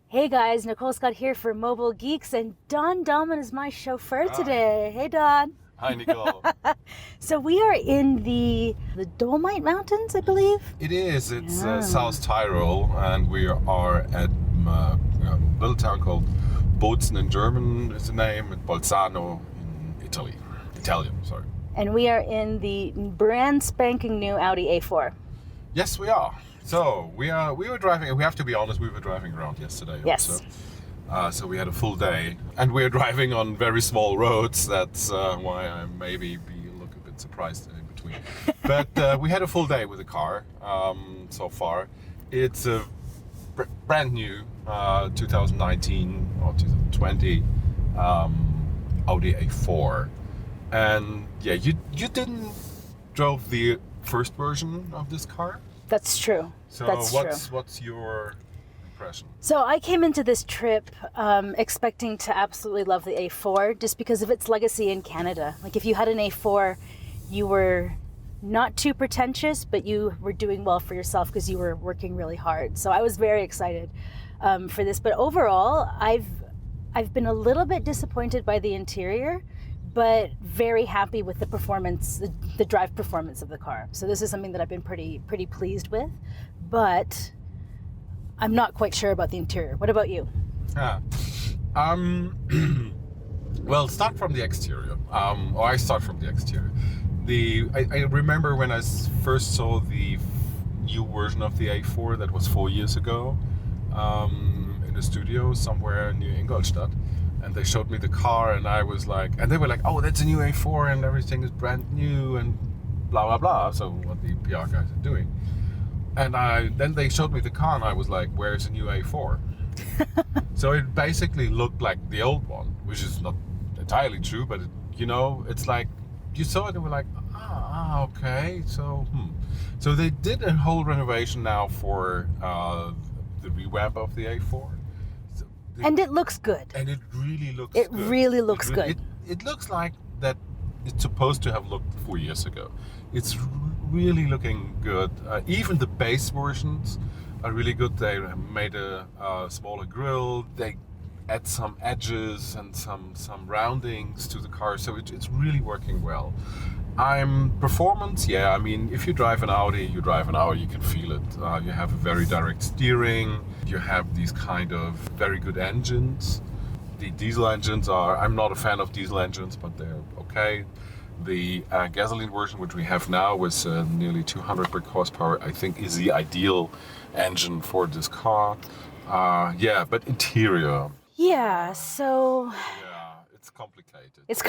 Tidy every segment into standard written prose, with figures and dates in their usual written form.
Hey guys, Nicole Scott here for Mobile Geeks, and Don Dalhmann is my chauffeur Hi. today. Hey Don. Hi, Nicole. So we are in the Dolomite Mountains, I believe. It is. It's Yeah. South Tyrol, and we are at a little town called Bozen in German is the name, and Bolzano in Italy. Italian, sorry. And we are in the brand spanking new Audi A4. Yes, we are. So we were driving. We have to be honest. We were driving around yesterday Yes. also. So we had a full day, and we're driving on very small roads. That's why I maybe look a bit surprised in between. But we had a full day with the car so far. It's a brand new 2019 or 2020 Audi A4, and yeah, you didn't drove the first version of this car. That's true. So That's what's your impression? So I came into this trip expecting to absolutely love the A4 just because of its legacy in Canada. Like if you had an A4, you were not too pretentious, but you were doing well for yourself because you were working really hard. So I was very excited for this. But overall, I've been a little bit disappointed by the interior, but very happy with the performance, the drive performance of the car. So this is something that I've been pretty pleased with. But I'm not quite sure about the interior. What about you? Ah. Well, start from the exterior. Or I start from the exterior. I remember when I first saw the new version of the A4. That was 4 years ago, in the studio somewhere near Ingolstadt, and they showed me the car, and I was like, and they were like, "Oh, that's a new A4, and everything is brand new, and blah blah blah." So what the PR guys are doing. And then they showed me the car, and I was like, "Where's the new A4?" So it basically looked like the old one, which is not entirely true, but it's like you saw it and were like, okay. So they did a whole renovation now for the revamp of the A4. So And it looks good. and it really looks It good. really looks good. It looks like that it's supposed to have looked 4 years ago. It's really looking good. Even the base versions are really good. They made a smaller grille. They add some edges and some roundings to the car, so it's really working well. Performance, yeah. I mean, if you drive an Audi, you can feel it. You have a very direct steering. You have these kind of very good engines. The diesel engines I'm not a fan of diesel engines, but they're okay. The gasoline version, which we have now, with nearly 200 brake horsepower, I think is the ideal engine for this car. Yeah, but interior, Yeah, so yeah, it's complicated. it's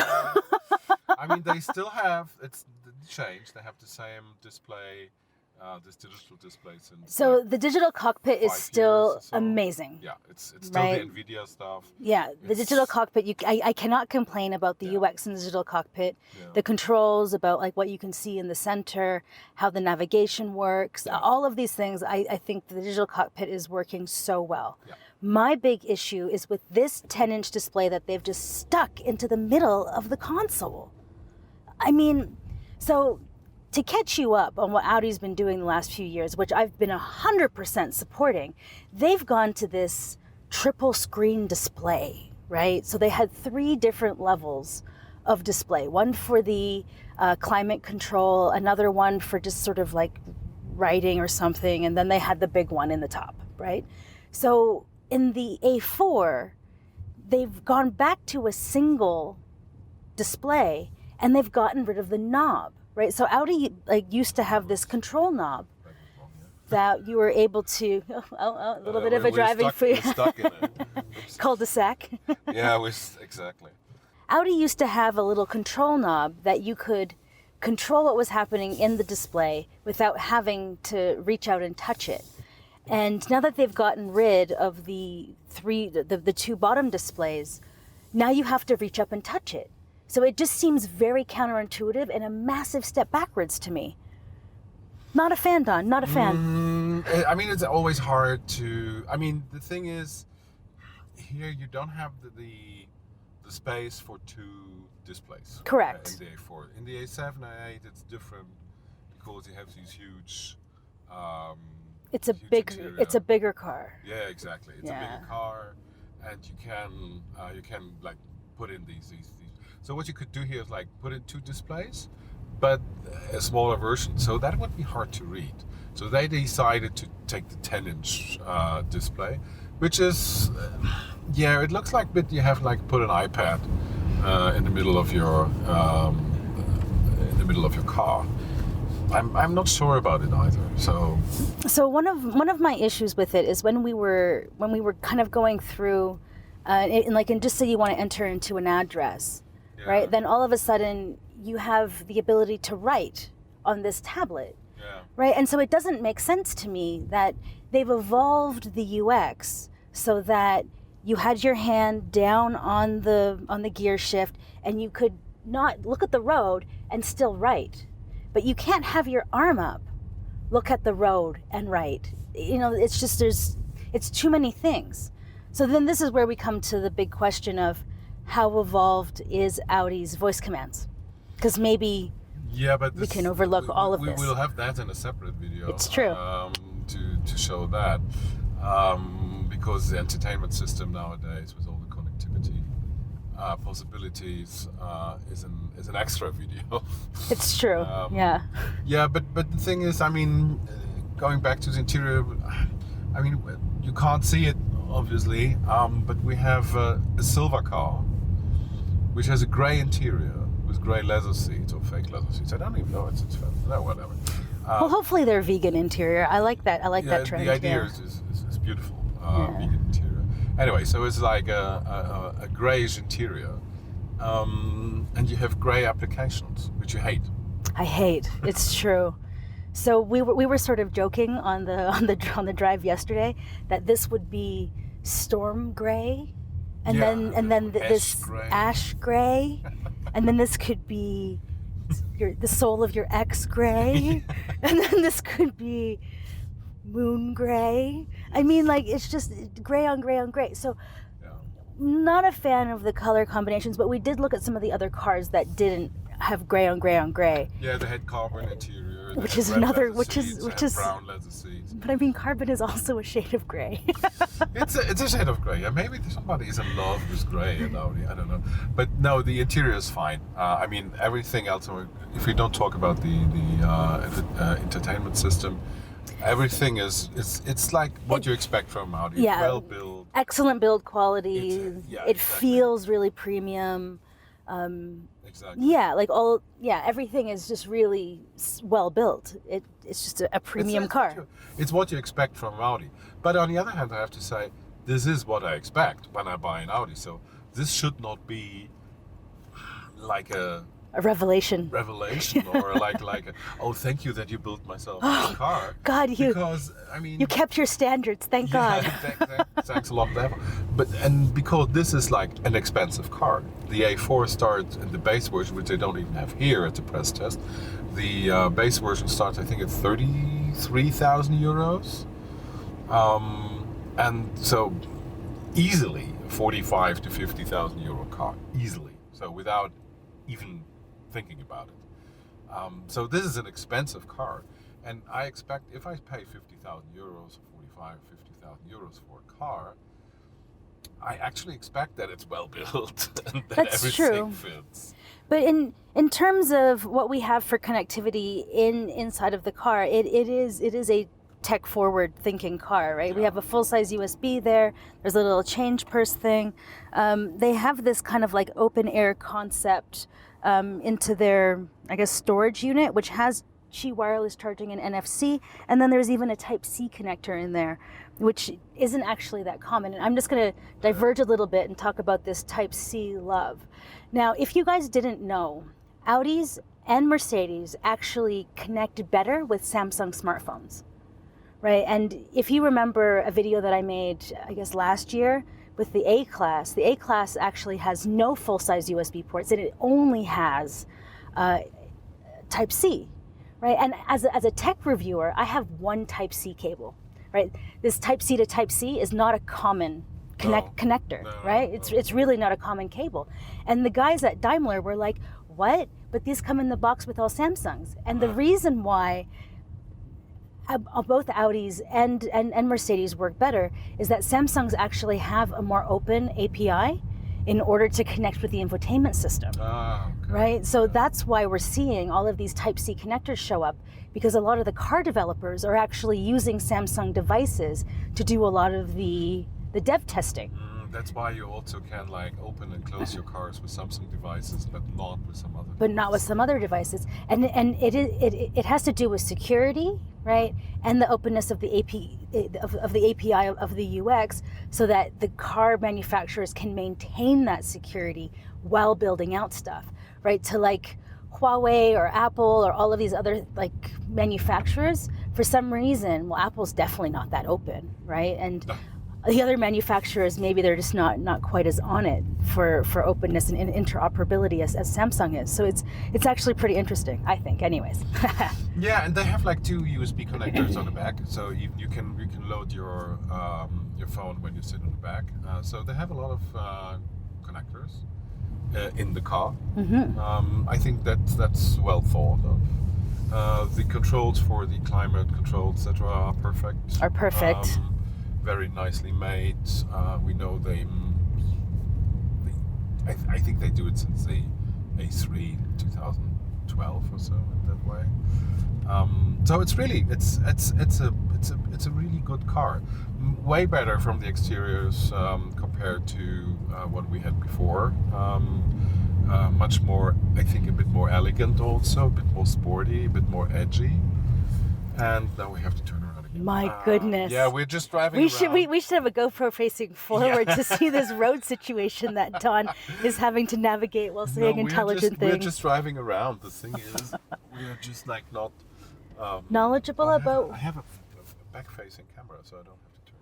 I mean, they still have it's changed. They have the same display, this digital display since so like the digital cockpit is 5 years still or so. amazing. Yeah, it's still Right. the Nvidia stuff. Yeah, the It's digital cockpit, I cannot complain about the Yeah. UX in the digital cockpit. Yeah. The controls, about like what you can see in the center, how the navigation works, Yeah. all of these things, I think the digital cockpit is working so well. Yeah. My big issue is with this 10-inch display that they've just stuck into the middle of the console. I mean, so to catch you up on what Audi's been doing the last few years, which I've been 100% supporting, they've gone to this triple screen display, right? So they had 3 different levels of display, one for the climate control, another one for just sort of like writing or something, and then they had the big one in the top, right? So in the A4, they've gone back to a single display, and they've gotten rid of the knob, right? So Audi used to have this control knob That was wrong, yeah. that you were able to a little bit of a We're driving we're stuck in it. Oops. cul-de-sac. Yeah, exactly. Audi used to have a little control knob that you could control what was happening in the display without having to reach out and touch it. And now that they've gotten rid of the 2 bottom displays, now you have to reach up and touch it. So it just seems very counterintuitive and a massive step backwards to me. Not a fan, Don, not a fan. I mean, it's always hard to. I mean, the thing is, here you don't have the space for 2 displays. Correct. In the A4, in the A7, A8, it's different because you have these huge. It's a it's a bigger car. Yeah, exactly. It's a bigger car, and you can like put in these. So what you could do here is like put in 2 displays, but a smaller version. So that would be hard to read. So they decided to take the 10-inch display, which is it looks like you have like put an iPad in the middle of your car. I'm not sure about it either. So one of my issues with it is when we were kind of going through, and just say you want to enter into an address, right? Then all of a sudden you have the ability to write on this tablet, right? And so it doesn't make sense to me that they've evolved the UX so that you had your hand down on the gear shift and you could not look at the road and still write. But you can't have your arm up, look at the road and write. It's just it's too many things. So then this is where we come to the big question of how evolved is Audi's voice commands? Because maybe we can overlook all of this. We'll have that in a separate video. It's true. To show that. Because the entertainment system nowadays with all the connectivity possibilities is an extra video. It's true. Yeah, but the thing is, going back to the interior, you can't see it obviously, but we have a silver car which has a grey interior with grey leather seats or fake leather seats. I don't even know it's no, whatever. Well, hopefully they're vegan interior. I like that. I like that trend. The idea is beautiful. Vegan interior. Anyway, so it's like a greyish interior, and you have grey applications, which you hate. I hate. It's true. So we were sort of joking on the drive yesterday that this would be storm grey, and then this ash grey, and then this could be the soul of your ex grey, and then this could be moon gray. It's just gray on gray on gray. So not a fan of the color combinations, but we did look at some of the other cars that didn't have gray on gray on gray. Yeah, they had carbon interior, which is another, which is brown leather seats. But carbon is also a shade of gray. It's a shade of gray. Yeah, maybe somebody is in love with gray at Audi. I don't know, but no, the interior is fine. Everything else. If we don't talk about the entertainment system, everything it's like what you expect from Audi. Yeah, well built, excellent build quality. It feels really premium. Exactly. Everything is just really well built. It's just a premium car. It's what you expect from Audi. But on the other hand, I have to say, this is what I expect when I buy an Audi. So this should not be like a revelation or like oh, thank you that you built myself a car. God, you kept your standards, thank God. Thanks a lot for that. But because this is like an expensive car. The A4 starts in the base version, which they don't even have here at the press test. The base version starts, I think, at 33,000 euros. And so easily 45 to 50,000 euro car, easily. So without even thinking about it. So this is an expensive car, and I expect if I pay 50,000 euros, 45, 50,000 euros for a car, I actually expect that it's well built and that everything fits. But in terms of what we have for connectivity inside of the car, it is a tech forward thinking car, right? We have a full size USB there. There's a little change purse thing. They have this kind of like open air concept into their, storage unit, which has Qi wireless charging and NFC. And then there's even a Type-C connector in there, which isn't actually that common. And I'm just going to diverge a little bit and talk about this Type-C love. Now, if you guys didn't know, Audis and Mercedes actually connect better with Samsung smartphones, right? And if you remember a video that I made, last year, with the A-Class actually has no full-size USB ports, and it only has Type-C, right? And as a tech reviewer, I have one Type-C cable, right? This Type-C to Type-C is not a common connector, right? It's really not a common cable. And the guys at Daimler were like, what? But these come in the box with all Samsungs. And the reason why both Audis and Mercedes work better is that Samsungs actually have a more open API in order to connect with the infotainment system. Okay. Right? So that's why we're seeing all of these Type-C connectors show up, because a lot of the car developers are actually using Samsung devices to do a lot of the dev testing. That's why you also can like open and close your cars with Samsung devices, but not with some other. But not with some other devices, and it has to do with security, right, and the openness of the API of the UX, so that the car manufacturers can maintain that security while building out stuff, right? To like Huawei or Apple or all of these other like manufacturers, for some reason, well, Apple's definitely not that open, right? And the other manufacturers, maybe they're just not quite as on it for openness and interoperability as Samsung is. So it's actually pretty interesting, I think. Anyways. Yeah, and they have like 2 USB connectors on the back, so you can load your phone when you sit on the back. So they have a lot of connectors in the car. Mm-hmm. I think that's well thought of. The controls for the climate control, etc., are perfect. Very nicely made. We know I think they do it since the A3 2012 or so in that way. So it's really it's a really good car. Way better from the exteriors compared to what we had before. Much more, I think, a bit more elegant also, a bit more sporty, a bit more edgy. And now we have to turn around again. My goodness. Yeah, we're just driving We around. should have a GoPro facing forward to see this road situation that Don is having to navigate while saying intelligent things. We're just driving around. The thing is, we're just like not knowledgeable about. I have a back-facing camera, so I don't have to turn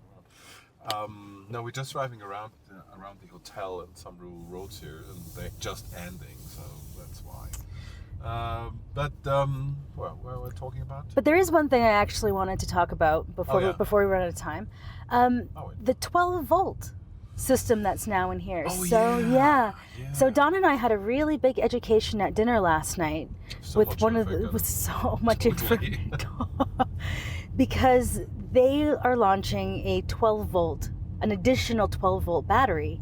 around. No, we're just driving around the hotel and some rural roads here, and they're just ending, so that's why. Well, what we're talking about? But there is one thing I actually wanted to talk about before we run out of time. The 12-volt system that's now in here. Oh, so yeah. So Don and I had a really big education at dinner last night with so much information because they are launching a 12-volt, an additional 12-volt battery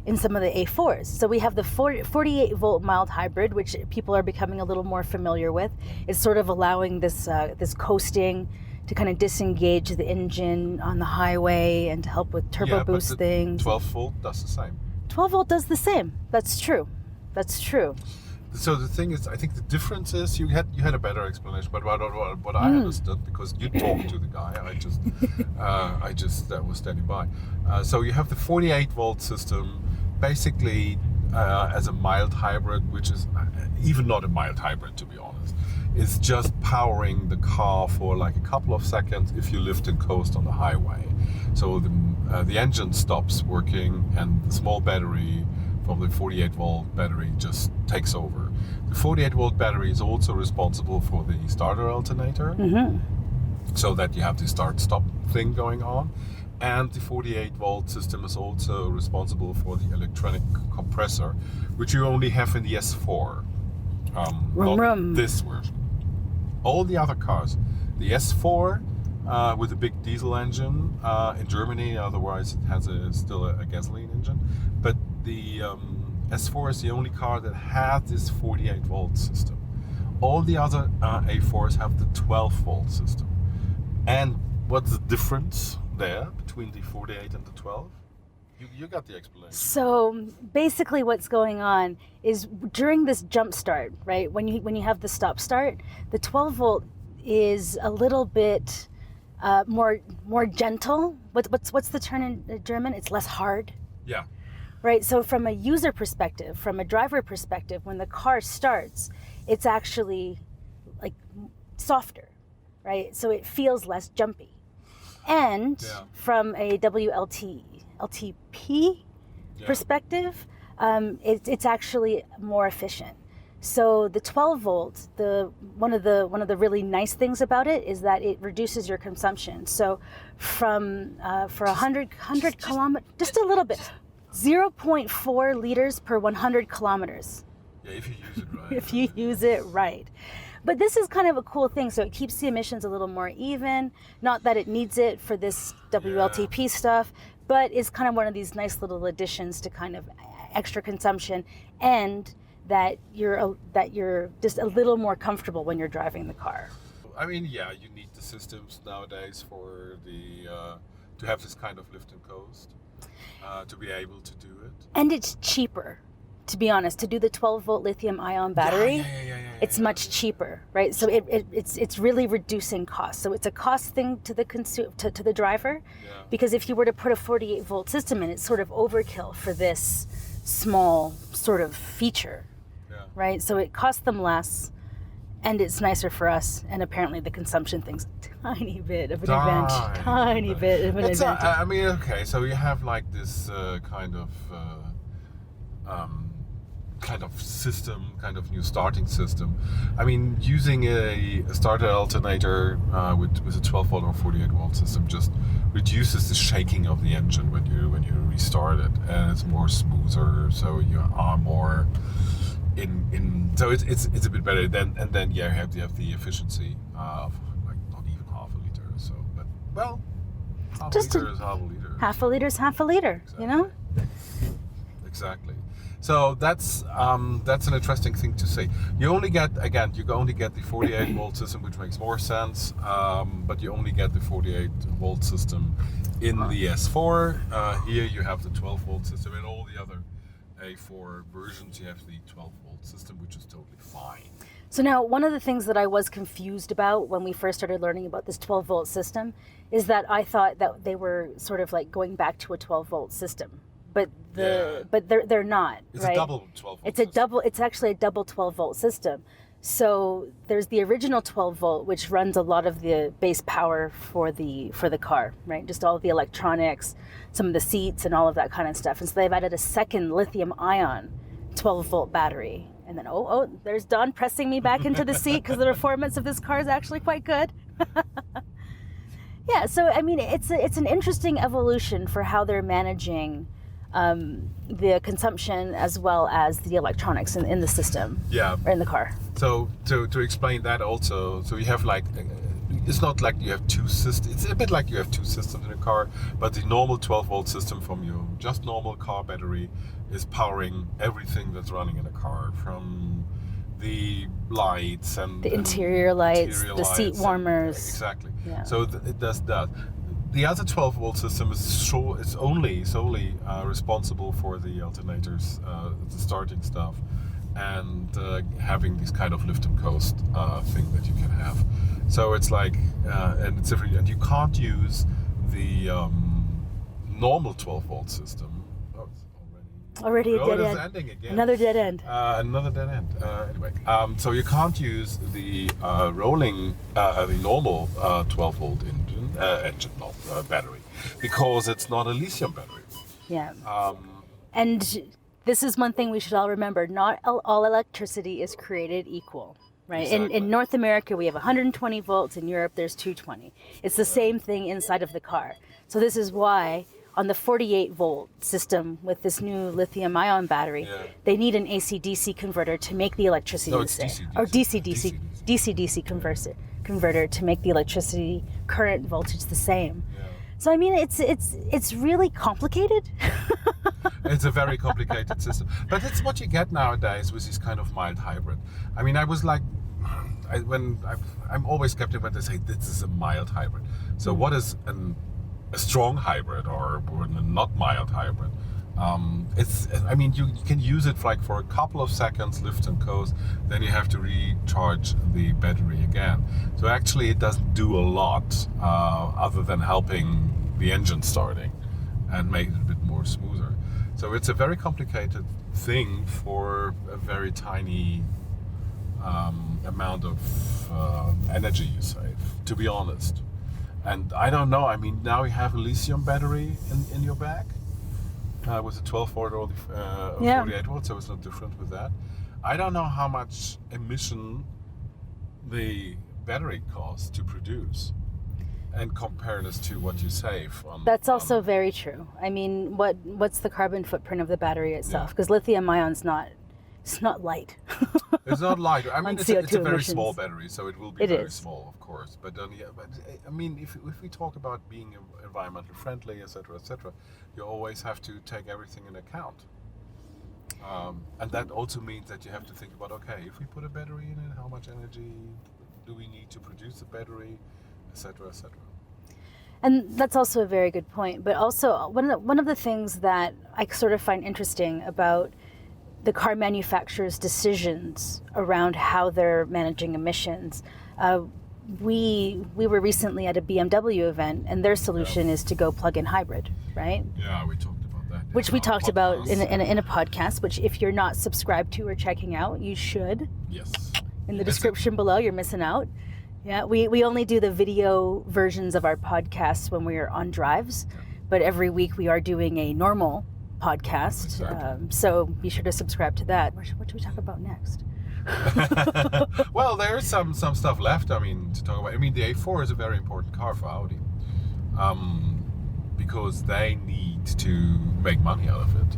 in some of the A4s. So we have the 48-volt mild hybrid, which people are becoming a little more familiar with. It's sort of allowing this coasting to kind of disengage the engine on the highway and to help with turbo boost things. 12-volt does the same. 12-volt does the same. That's true. So the thing is, I think the difference is you had a better explanation, but what I understood, because you talked to the guy, I just was standing by. So you have the 48-volt system, basically as a mild hybrid, which is even not a mild hybrid, to be honest. It's just powering the car for like a couple of seconds if you lift and coast on the highway. So the engine stops working and the small battery from the 48-volt battery just takes over. The 48-volt battery is also responsible for the starter alternator, so that you have the start-stop thing going on. And the 48-volt system is also responsible for the electronic compressor, which you only have in the S4, not this version. All the other cars, the S4 with a big diesel engine in Germany, otherwise it has still a gasoline engine, but the S4 is the only car that has this 48-volt system. All the other A4s have the 12-volt system. And what's the difference there between the 48 and the 12? You got the explanation. So basically what's going on is during this jump start, right, when you have the stop start, the 12-volt is a little bit more gentle. What's the term in German? It's less hard. Yeah. Right, so from a user perspective, from a driver perspective, when the car starts, it's actually like softer, right? So it feels less jumpy. And from a LTP perspective, it's actually more efficient. So the 12-volt, one of the really nice things about it is that it reduces your consumption. So from for 100 kilometers, just a little bit. 0.4 liters per 100 kilometers. Yeah, if you use it right. If you use it right. But this is kind of a cool thing. So it keeps the emissions a little more even. Not that it needs it for this WLTP stuff, but it's kind of one of these nice little additions to kind of extra consumption, and that you're just a little more comfortable when you're driving the car. I mean, yeah, you need the systems nowadays for the to have this kind of lift and coast, to be able to do it. And it's cheaper, to be honest. To do the 12-volt lithium-ion battery, it's much cheaper, right? So it's really reducing costs. So it's a cost thing to the to the driver, because if you were to put a 48-volt system in, it's sort of overkill for this small sort of feature, right? So it costs them less. And it's nicer for us, and apparently the consumption thing's a tiny bit of an advantage. Tiny bit of an advantage. I mean, okay, so you have like this kind of system, kind of new starting system. I mean, using a starter alternator with a 12-volt or 48-volt system just reduces the shaking of the engine when you restart it, and it's more smoother, so you are more so it's a bit better. Then you have the efficiency of like not even half a liter or so, but well, half a liter is half a liter. Half a liter is half a liter, exactly. You know? Exactly. So that's an interesting thing to say. You only get the 48-volt system, which makes more sense, but you only get the 48-volt system in the S4. Here you have the 12-volt system. In all the other A4 versions, you have the 12-volt system, which is totally fine. So now, one of the things that I was confused about when we first started learning about this 12-volt system is that I thought that they were sort of like going back to a 12-volt system. But they're not. It's right? a double 12-volt. It's actually a double 12-volt system. So there's the original 12-volt, which runs a lot of the base power for the car, right? Just all of the electronics, some of the seats, and all of that kind of stuff. And so they've added a second lithium-ion 12-volt battery. And then there's Don pressing me back into the seat because the performance of this car is actually quite good. Yeah. So I mean, it's an interesting evolution for how they're managing the consumption as well as the electronics in the system, or in the car. So to explain that also, so you have like, it's not like you have two systems. It's a bit like you have two systems in a car, but the normal 12-volt system from your just normal car battery is powering everything that's running in a car, from the lights and the interior lights, the seat warmers. Exactly. Yeah. So it does that. The other 12-volt system is solely responsible for the alternators, the starting stuff, and having this kind of lift and coast thing that you can have. So it's like, and it's different, and you can't use the normal 12-volt system. Oh, it's already a dead end. Ending again. Another dead end. Another dead end. Anyway, so you can't use the the normal 12-volt battery, because it's not a lithium battery. Yeah. And this is one thing we should all remember: not all electricity is created equal, right? Exactly. In North America, we have 120 volts. In Europe, there's 220. It's the same thing inside of the car. So this is why on the 48-volt system with this new lithium-ion battery, they need an AC/DC converter to make the electricity the same. Or DC/DC converter to make the electricity current voltage the same. Yeah. So I mean, it's really complicated. It's a very complicated system, but it's what you get nowadays with this kind of mild hybrid. I mean, I was like, I'm always skeptical when they say this is a mild hybrid. So what is a strong hybrid or a not mild hybrid? I mean, you can use it for a couple of seconds, lift and coast, then you have to recharge the battery again. So actually it doesn't do a lot other than helping the engine starting and make it a bit more smoother. So it's a very complicated thing for a very tiny amount of energy you save, to be honest. And I don't know, I mean, now you have a lithium battery in your bag. With a 12-volt or 48-volt, so it's not different with that. I don't know how much emission the battery costs to produce, and compare this to what you save. That's also very true. I mean, what's the carbon footprint of the battery itself? Because lithium-ion's not it's not light. It's not light. I mean, On it's a CO2 very emissions. small battery, so it will be It very is. small, of course. But I mean, if we talk about being environmental friendly, etc., you always have to take everything in account. And that also means that you have to think about, okay, if we put a battery in it, how much energy do we need to produce the battery, etc., etc. And that's also a very good point. But also, one of the things that I sort of find interesting about the car manufacturers' decisions around how they're managing emissions. We were recently at a BMW event, and their solution is to go plug-in hybrid, right? Yeah, we talked about that. Which we talked about in a podcast, which if you're not subscribed to or checking out, you should. Yes. In the description below, you're missing out. Yeah, we only do the video versions of our podcasts when we are on drives, but every week we are doing a normal podcast. Exactly. So be sure to subscribe to that. What should we talk about next? Well, there's some stuff left. I mean, to talk about. I mean, the A4 is a very important car for Audi, because they need to make money out of it.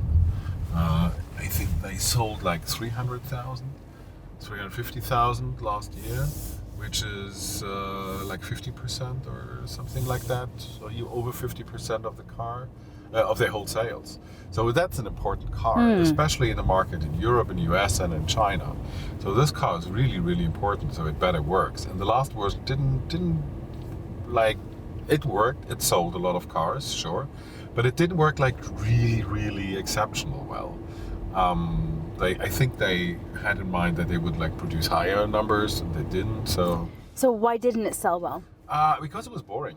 I think they sold like 350,000 last year, which is like 50% or something like that. So you over 50% of the car, of their whole sales. So that's an important car, especially in the market in Europe, in the US, and in China. So this car is really, really important. So it better works. And the last version didn't like. It worked. It sold a lot of cars, sure, but it didn't work like really, really exceptional well. I think they had in mind that they would like produce higher numbers, and they didn't. So Why didn't it sell well? because it was boring.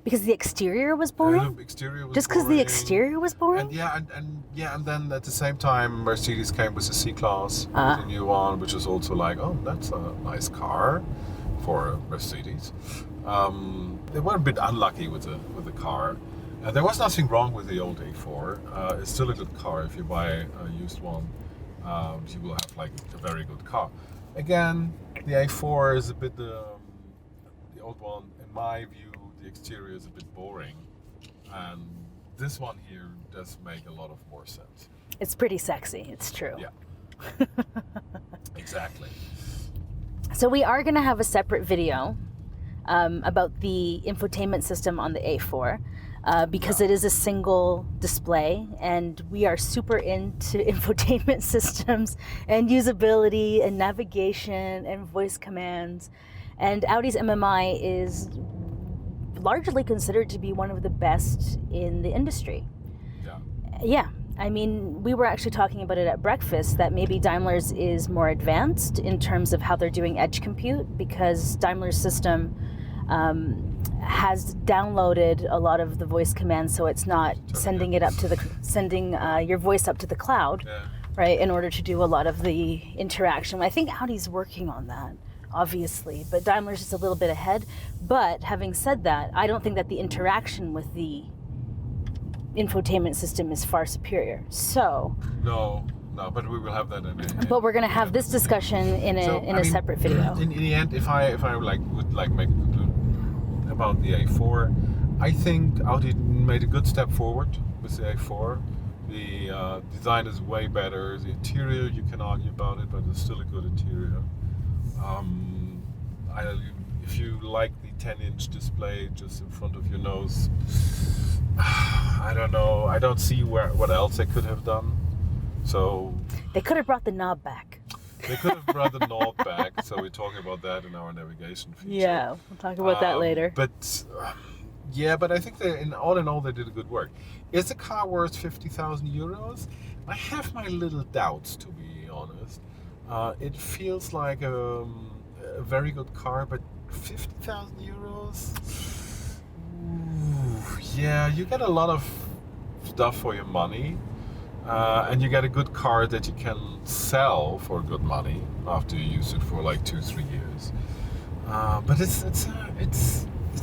Because the exterior was boring? The exterior was Just because the exterior was boring? And then at the same time, Mercedes came with the C-Class, the new one, which is also like, oh, that's a nice car for Mercedes. They were a bit unlucky with the car. There was nothing wrong with the old A4. It's still a good car. If you buy a used one, you will have like a very good car. Again, the A4 is a bit the old one. In my view, the exterior is a bit boring, and this one here does make a lot of more sense. It's pretty sexy. It's true. Yeah. Exactly. So we are going to have a separate video about the infotainment system on the A4 because it is a single display, and we are super into infotainment systems and usability and navigation and voice commands. And Audi's MMI is largely considered to be one of the best in the industry. Yeah. I mean, we were actually talking about it at breakfast that maybe Daimler's is more advanced in terms of how they're doing edge compute, because Daimler's system has downloaded a lot of the voice commands, so it's not sending it up to sending your voice up to the cloud, right? In order to do a lot of the interaction. I think Audi's working on that, obviously, but Daimler's just a little bit ahead. But having said that, I don't think that the interaction with the infotainment system is far superior. So No, but we will have that but we're going to have this discussion in a separate video. In the end, if I would make a conclusion about the A4, I think Audi made a good step forward with the A4. The design is way better. The interior, you can argue about it, but it's still a good interior. If you like the 10-inch display just in front of your nose, I don't know. I don't see what else they could have done. So they could have brought the knob back. They could have brought the knob back. So we're talking about that in our navigation feature. Yeah, we'll talk about that later. But I think in all they did good work. Is the car worth 50,000 euros? I have my little doubts, to be honest. It feels like a very good car, but 50,000 euros? Ooh, yeah, you get a lot of stuff for your money, and you get a good car that you can sell for good money after you use it for like 2-3 years. But it's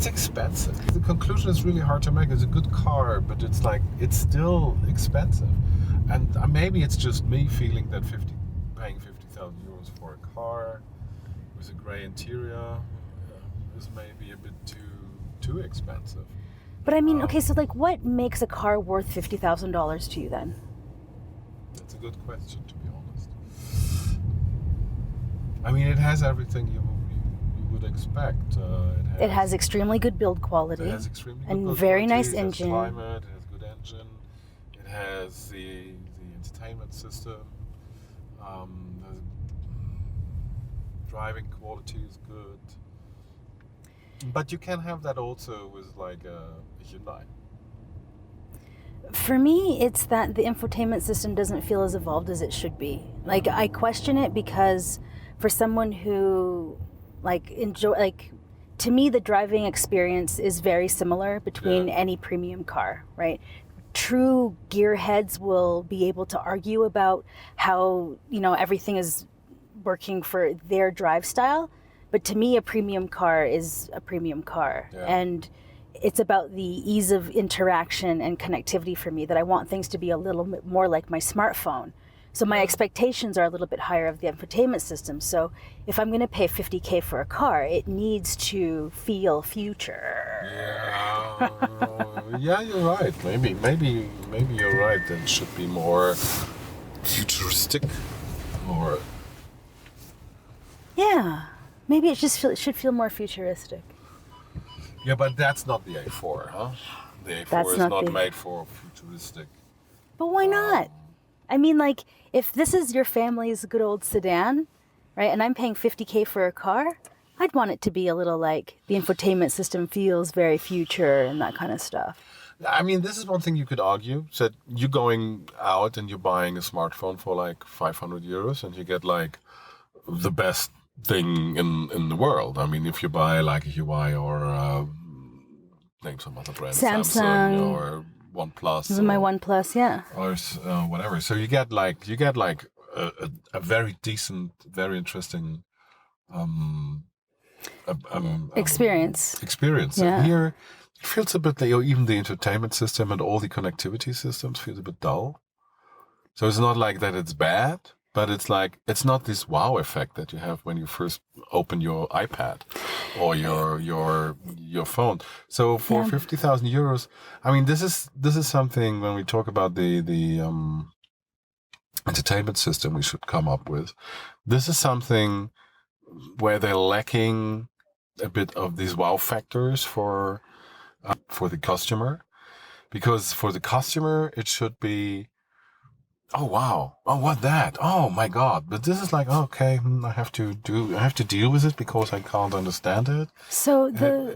expensive. The conclusion is really hard to make. It's a good car, but it's still expensive. And maybe it's just me feeling that paying 50,000 euros for a car with a grey interior is maybe a bit too expensive. But I mean, okay, so what makes a car worth $50,000 to you then? That's a good question, to be honest. I mean, it has everything you would expect. It has extremely good build quality. It has extremely good and build very quality, nice it has engine. climate, it has good engine, it has the entertainment system. The driving quality is good. But you can have that also with like a Hyundai. For me, it's that the infotainment system doesn't feel as evolved as it should be. Like, I question it because for someone who to me, the driving experience is very similar between any premium car, right? True gearheads will be able to argue about how, everything is working for their drive style. But to me, a premium car is a premium car. Yeah. And it's about the ease of interaction and connectivity for me, that I want things to be a little bit more like my smartphone. So my expectations are a little bit higher of the infotainment system. So if I'm going to pay $50K for a car, it needs to feel future. Yeah, you're right. Maybe you're right. It should be more futuristic, or Maybe it should feel more futuristic. yeah, but that's not the A4, huh? The A4 is not made for futuristic. But why not? I mean, like, if this is your family's good old sedan, right, and I'm paying $50K for a car, I'd want it to be a little like the infotainment system feels very future and that kind of stuff. I mean, this is one thing you could argue. So you're going out and you're buying a smartphone for like 500 euros and you get like the best thing in the world. I mean, if you buy like a Huawei or name some other brand, Samsung or OnePlus. This is my OnePlus, yeah. Or whatever. So you get like a very decent, very interesting experience. Yeah. And here it feels a bit like, even the entertainment system and all the connectivity systems feels a bit dull. So it's not like that it's bad, but it's like, it's not this wow effect that you have when you first open your iPad or your phone. So for 50,000 euros, I mean, this is something when we talk about the entertainment system we should come up with. This is something where they're lacking a bit of these wow factors for the customer, because for the customer it should be, oh wow, oh what that, oh my god, but this is like, okay, I have to deal with it because I can't understand it. So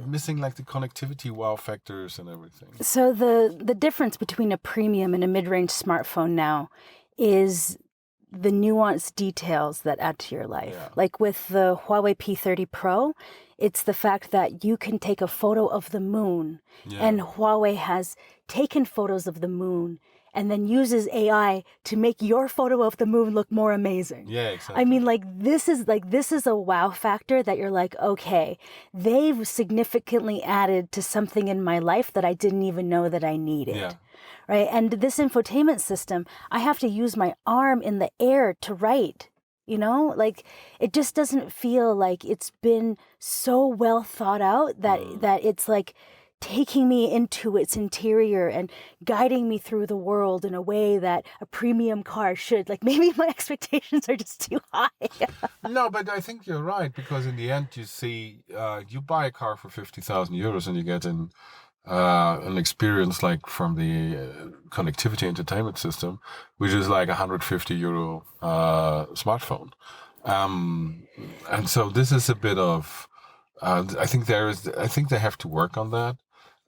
missing like the connectivity wow factors and everything. So the difference between a premium and a mid-range smartphone now is the nuanced details that add to your life. Yeah. Like with the Huawei P30 Pro, it's the fact that you can take a photo of the moon, and Huawei has taken photos of the moon and then uses AI to make your photo of the moon look more amazing. Yeah, exactly. I mean, this is a wow factor that you're like, okay, they've significantly added to something in my life that I didn't even know that I needed. Yeah. Right? And this infotainment system, I have to use my arm in the air to write. Like, it just doesn't feel like it's been so well thought out that it's like taking me into its interior and guiding me through the world in a way that a premium car should. Like, maybe my expectations are just too high. No, but I think you're right, because in the end you see, you buy a car for 50,000 euros and you get an experience like from the connectivity entertainment system, which is like €150 smartphone. And so this is a bit of, I think they have to work on that.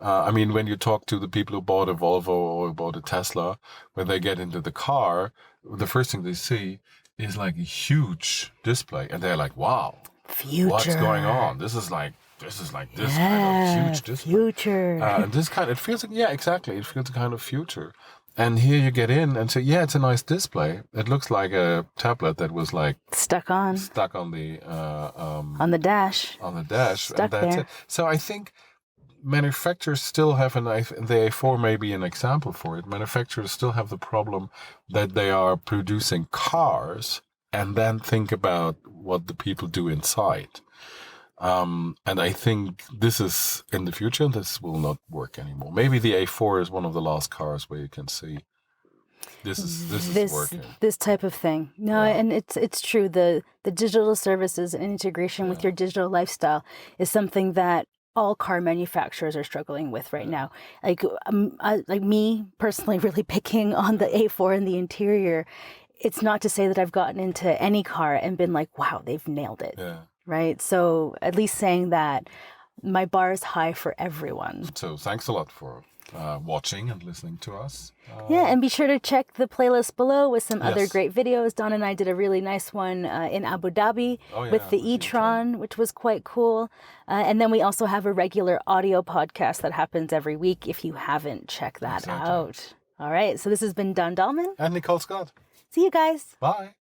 I mean, when you talk to the people who bought a Volvo or bought a Tesla, when they get into the car, the first thing they see is like a huge display, and they're like, "Wow, future. What's going on? This is like this kind of huge display." Future. And it feels like, yeah, exactly. It feels kind of future. And here you get in and say, yeah, it's a nice display. It looks like a tablet that was like stuck on the on the dash. On the dash. Stuck and that's there. it. So I think manufacturers still have the A4 may be an example for it. Manufacturers still have the problem that they are producing cars and then think about what the people do inside. And I think this is in the future, this will not work anymore. Maybe the A4 is one of the last cars where you can see this is working. This type of thing. No, and it's true. The digital services and integration with your digital lifestyle is something that all car manufacturers are struggling with right now. Like me personally, really picking on the A4 and the interior. It's not to say that I've gotten into any car and been like, wow, they've nailed it. Yeah. Right. So at least saying that my bar is high for everyone. So thanks a lot for watching and listening to us. Yeah, and be sure to check the playlist below with some other Yes. great videos. Don and I did a really nice one in Abu Dhabi with the e-tron, which was quite cool. And then we also have a regular audio podcast that happens every week if you haven't checked that out. All right, so this has been Don Dalhmann. And Nicole Scott. See you guys. Bye.